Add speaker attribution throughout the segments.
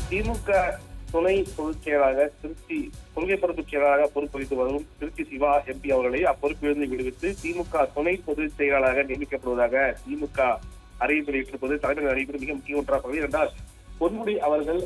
Speaker 1: திமுக துணை பொதுச் செயலாளராக திருச்சி கொள்கை பரப்பு செயலாளராக பொறுப்பளித்து வரும் திருச்சி சிவா எம்பி அவர்களை அப்பொறுப்பிலிருந்து விடுவித்து திமுக துணை பொதுச் செயலாளராக நியமிக்கப்படுவதாக திமுக அறிவிப்பு வெளியிட்டிருப்பது தலைமையின் அறிவிப்பு மிக முக்கிய ஒன்றாக என்றால் பொன்முடி அவர்கள்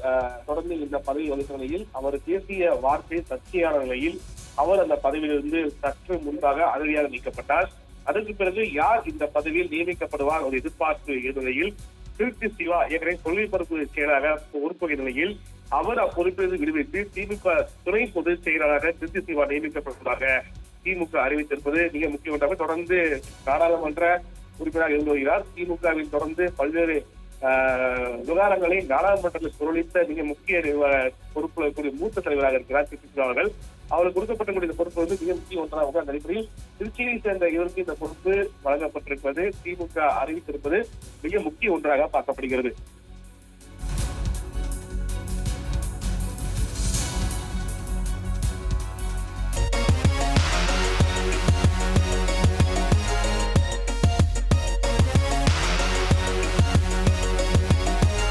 Speaker 1: தொடர்ந்து இந்த பதவி வகித்த நிலையில் அவர் பேசிய வார்த்தை சர்ச்சையான நிலையில் அவர் அந்த பதவியிலிருந்து சற்று முன்பாக அதிரடியாக நீக்கப்பட்டார். அதற்கு பிறகு யார் இந்த பதவியில் நியமிக்கப்படுவார் ஒரு எதிர்பார்ப்பு நிலையில் திருச்சி சிவா ஏற்கனவே கொள்கை பரப்பு செயலாளராக பொறுப்புகிற நிலையில் அவர் அப்பொறுப்பிலிருந்து விடுவித்து திமுக துணை பொதுச் செயலாளராக திருச்சி சிவா நியமிக்கப்படுவதாக திமுக அறிவித்திருப்பது மிக முக்கியமாக தொடர்ந்து நாடாளுமன்ற உறுப்பினராக இருந்து வருகிறார். திமுகவில் தொடர்ந்து பல்வேறு விவகாரங்களை நாடாளுமன்றத்தில் குரலித்த மிக முக்கிய பொறுப்புல கூடிய மூத்த தலைவராக இருக்கிறார் திருச்சி அவர்கள். அவருக்கு கொடுக்கப்பட்ட இந்த பொறுப்பு மிக முக்கிய ஒன்றாக அந்த அடிப்படையில் திருச்சியை சேர்ந்த இவருக்கு இந்த பொறுப்பு வழங்கப்பட்டிருப்பது திமுக அறிவித்திருப்பது மிக முக்கிய ஒன்றாக பார்க்கப்படுகிறது.